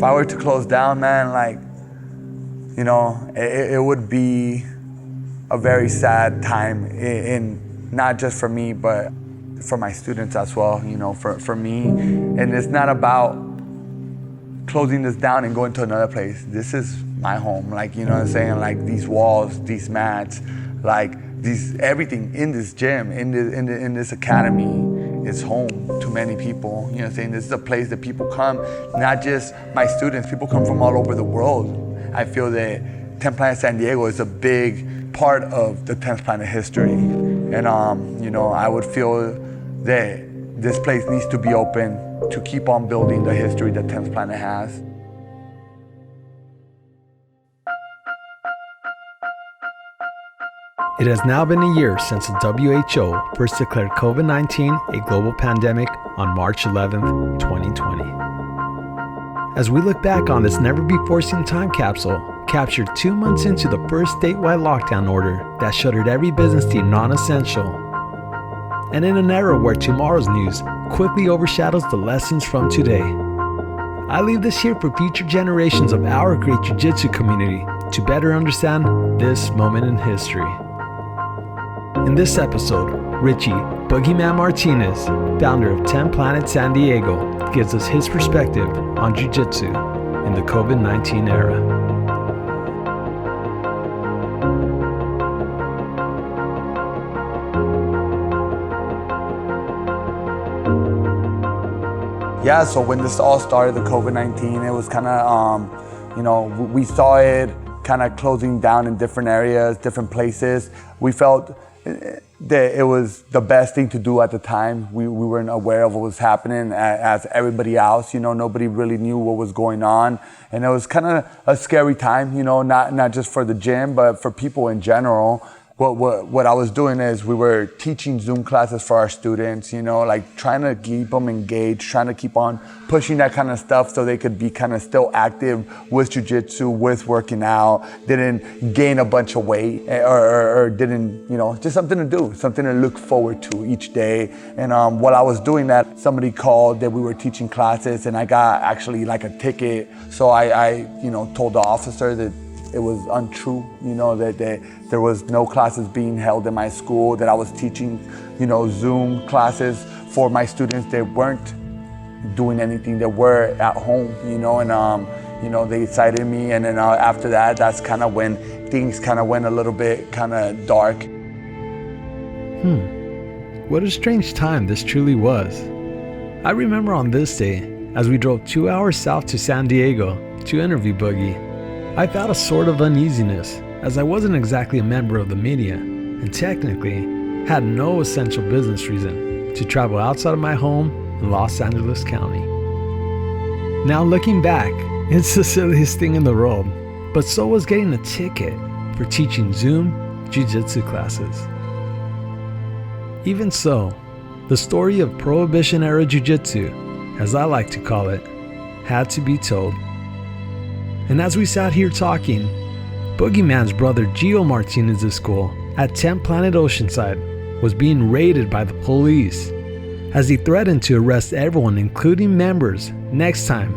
I were to close down, man, like, you know, it would be a very sad time in not just for me, but for my students as well, you know, for me. And it's not about closing this down and going to another place. This is my home, like, you know what I'm saying? Like these walls, these mats, like everything in this gym, in this academy is home to many people. You know what I'm saying? This is a place that people come, not just my students, people come from all over the world. I feel that 10th Planet San Diego is a big part of the 10th Planet history. And you know, I would feel that this place needs to be open to keep on building the history that 10th Planet has. It has now been a year since the WHO first declared COVID-19 a global pandemic on March 11th, 2020. As we look back on this never-before-seen time capsule, captured 2 months into the first statewide lockdown order that shuttered every business deemed non-essential, and in an era where tomorrow's news quickly overshadows the lessons from today, I leave this here for future generations of our great Jiu-Jitsu community to better understand this moment in history. In this episode, Richie, Boogeyman Martinez, founder of 10th Planet San Diego, gives us his perspective on Jiu-Jitsu in the COVID-19 era. Yeah, so when this all started, the COVID-19, it was kind of, you know, we saw it kind of closing down in different areas, different places. We felt that it was the best thing to do at the time. We weren't aware of what was happening as everybody else. You know, nobody really knew what was going on. And it was kind of a scary time, you know, not just for the gym, but for people in general. What I was doing is we were teaching Zoom classes for our students, you know, like trying to keep them engaged, trying to keep on pushing that kind of stuff so they could be kind of still active with Jiu-Jitsu, with working out, didn't gain a bunch of weight or didn't, you know, just something to do, something to look forward to each day. And while I was doing that, somebody called that we were teaching classes and I got actually like a ticket. So I you know, told the officer that it was untrue, you know, that there was no classes being held in my school, that I was teaching, you know, Zoom classes for my students that weren't doing anything, that were at home, you know, and, you know, they cited me. And then after that, that's kind of when things kind of went a little bit kind of dark. What a strange time this truly was. I remember on this day, as we drove 2 hours south to San Diego to interview Boogie, I felt a sort of uneasiness, as I wasn't exactly a member of the media and technically had no essential business reason to travel outside of my home in Los Angeles County. Now looking back, it's the silliest thing in the world, but so was getting a ticket for teaching Zoom Jiu-Jitsu classes. Even so, the story of Prohibition-era Jiu-Jitsu, as I like to call it, had to be told. And as we sat here talking, Boogeyman's brother Gio Martinez's school at 10th Planet Oceanside was being raided by the police as he threatened to arrest everyone, including members, next time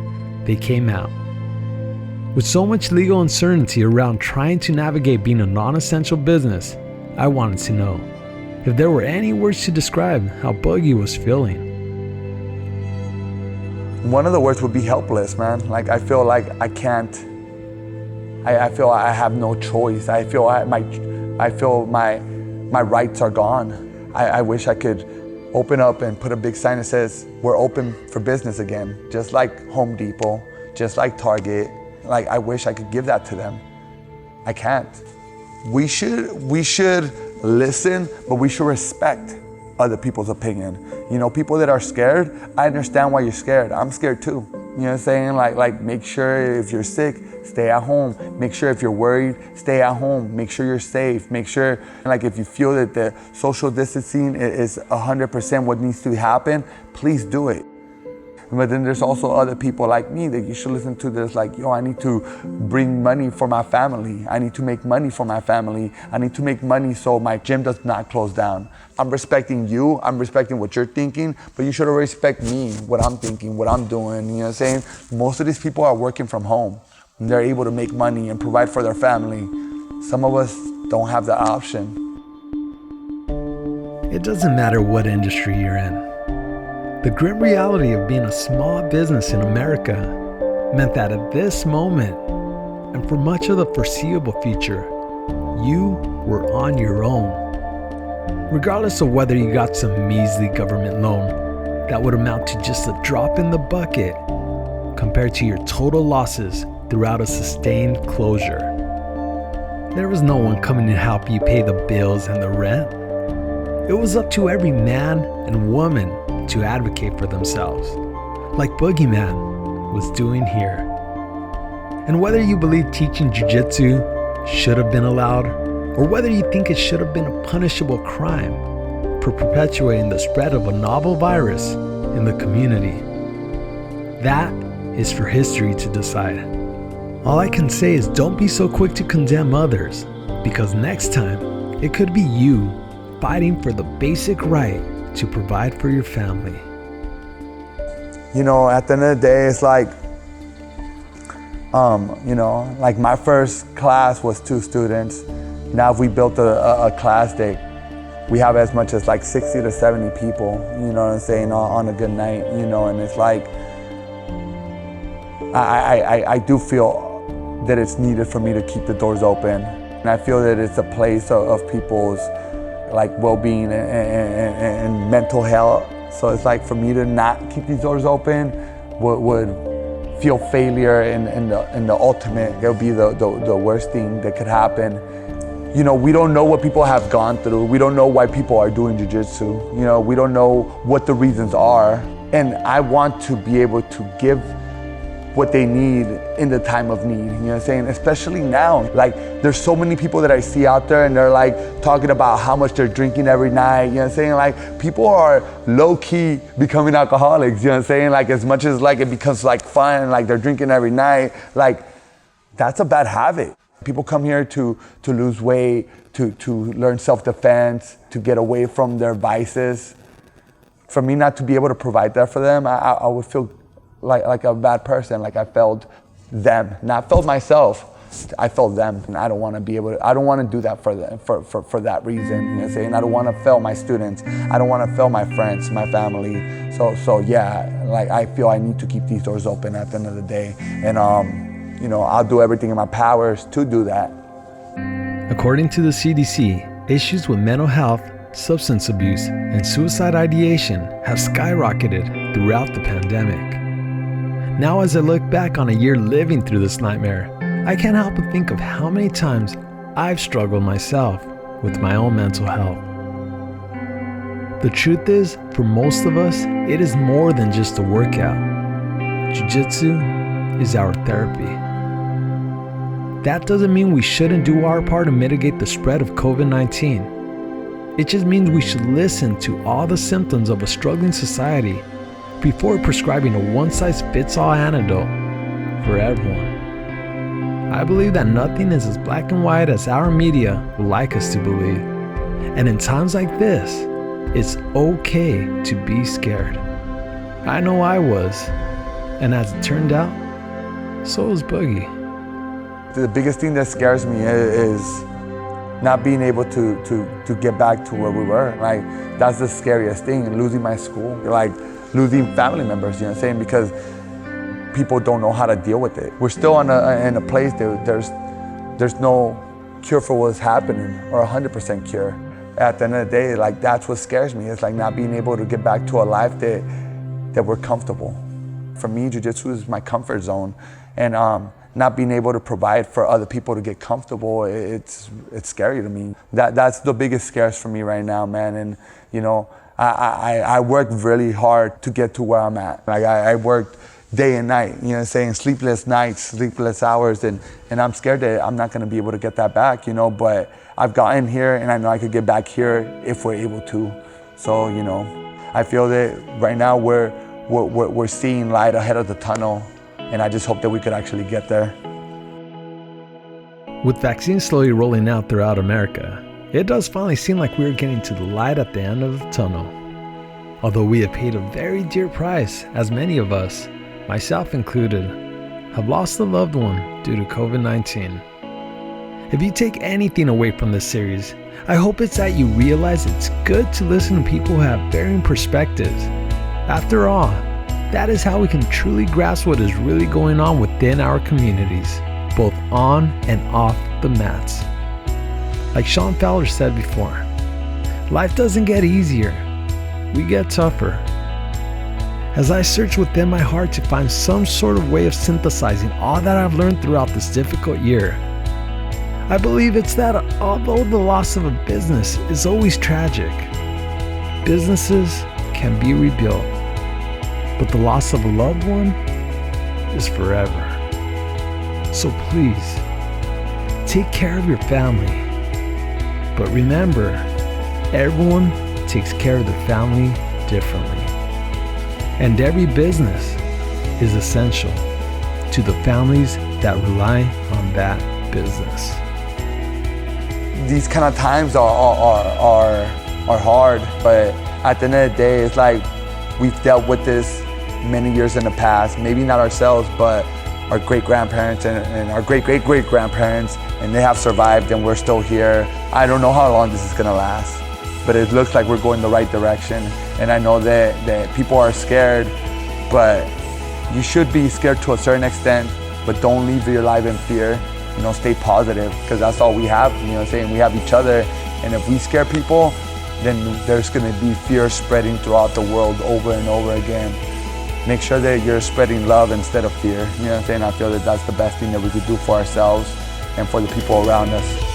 they came out. With so much legal uncertainty around trying to navigate being a non-essential business, I wanted to know if there were any words to describe how Boogie was feeling. One of the words would be helpless, man. Like, I feel like I can't, I feel I have no choice. I feel my rights are gone. I wish I could open up and put a big sign that says, we're open for business again. Just like Home Depot, just like Target. Like, I wish I could give that to them. I can't. We should listen, but we should respect other people's opinion. You know, people that are scared, I understand why you're scared. I'm scared too. You know what I'm saying? Like make sure if you're sick, stay at home. Make sure if you're worried, stay at home. Make sure you're safe. Make sure, like, if you feel that the social distancing is 100% what needs to happen, please do it. But then there's also other people like me that you should listen to this, like, yo, I need to bring money for my family. I need to make money for my family. I need to make money so my gym does not close down. I'm respecting you, I'm respecting what you're thinking, but you should respect me, what I'm thinking, what I'm doing, you know what I'm saying? Most of these people are working from home, and they're able to make money and provide for their family. Some of us don't have the option. It doesn't matter what industry you're in. The grim reality of being a small business in America meant that at this moment, and for much of the foreseeable future, you were on your own. Regardless of whether you got some measly government loan that would amount to just a drop in the bucket compared to your total losses throughout a sustained closure. There was no one coming to help you pay the bills and the rent. It was up to every man and woman to advocate for themselves, like Boogeyman was doing here. And whether you believe teaching Jiu-Jitsu should have been allowed, or whether you think it should have been a punishable crime for perpetuating the spread of a novel virus in the community, that is for history to decide. All I can say is don't be so quick to condemn others, because next time it could be you fighting for the basic right to provide for your family. You know, at the end of the day, it's like, you know, like my first class was 2 students. Now if we built a class that we have as much as like 60 to 70 people, you know what I'm saying, on a good night, you know, and it's like, I do feel that it's needed for me to keep the doors open. And I feel that it's a place of people's like well-being and mental health. So it's like for me to not keep these doors open would feel failure in the ultimate. It would be the worst thing that could happen. You know, we don't know what people have gone through. We don't know why people are doing jiu-jitsu. You know, we don't know what the reasons are. And I want to be able to give what they need in the time of need, you know what I'm saying? Especially now, like there's so many people that I see out there and they're like talking about how much they're drinking every night, you know what I'm saying? Like people are low-key becoming alcoholics, you know what I'm saying? Like as much as like it becomes like fun, like they're drinking every night, like that's a bad habit. People come here to lose weight, to learn self-defense, to get away from their vices. For me not to be able to provide that for them, I would feel like a bad person, like I failed them, not failed myself. I failed them, and I don't want to be able to. I don't want to do that for them, for that reason. You know what I'm saying? I don't want to fail my students. I don't want to fail my friends, my family. So yeah, like I feel I need to keep these doors open at the end of the day, and you know, I'll do everything in my powers to do that. According to the CDC, issues with mental health, substance abuse, and suicide ideation have skyrocketed throughout the pandemic. Now, as I look back on a year living through this nightmare, I can't help but think of how many times I've struggled myself with my own mental health. The truth is, for most of us, it is more than just a workout. Jiu-Jitsu is our therapy. That doesn't mean we shouldn't do our part to mitigate the spread of COVID-19. It just means we should listen to all the symptoms of a struggling society before prescribing a one-size-fits-all antidote for everyone. I believe that nothing is as black and white as our media would like us to believe. And in times like this, it's okay to be scared. I know I was, and as it turned out, so was Boogie. The biggest thing that scares me is not being able to get back to where we were. Like, that's the scariest thing, losing my school. Like, losing family members, you know what I'm saying? Because people don't know how to deal with it. We're still in a place that there's no cure for what's happening, or 100% cure. At the end of the day, like that's what scares me. It's like not being able to get back to a life that we're comfortable. For me, jiu-jitsu is my comfort zone, and not being able to provide for other people to get comfortable, it's scary to me. That's the biggest scares for me right now, man. And you know, I worked really hard to get to where I'm at. Like I worked day and night, you know what I'm saying? Sleepless nights, sleepless hours, and I'm scared that I'm not gonna be able to get that back, you know, but I've gotten here and I know I could get back here if we're able to. So, you know, I feel that right now we're we're seeing light ahead of the tunnel, and I just hope that we could actually get there. With vaccines slowly rolling out throughout America, it does finally seem like we're getting to the light at the end of the tunnel. Although we have paid a very dear price, as many of us, myself included, have lost a loved one due to COVID-19. If you take anything away from this series, I hope it's that you realize it's good to listen to people who have varying perspectives. After all, that is how we can truly grasp what is really going on within our communities, both on and off the mats. Like Sean Fowler said before, life doesn't get easier, we get tougher. As I search within my heart to find some sort of way of synthesizing all that I've learned throughout this difficult year, I believe it's that although the loss of a business is always tragic, businesses can be rebuilt, but the loss of a loved one is forever. So please, take care of your family. But remember, everyone takes care of their family differently. And every business is essential to the families that rely on that business. These kind of times are hard, but at the end of the day, it's like we've dealt with this many years in the past. Maybe not ourselves, but our great-grandparents and our great-great-great-grandparents, and they have survived and we're still here. I don't know how long this is gonna last, but it looks like we're going the right direction. And I know that people are scared, but you should be scared to a certain extent, but don't live your life in fear. You know, stay positive, because that's all we have, you know what I'm saying? We have each other, and if we scare people, then there's gonna be fear spreading throughout the world over and over again. Make sure that you're spreading love instead of fear, you know what I'm saying? I feel that that's the best thing that we could do for ourselves and for the people around us.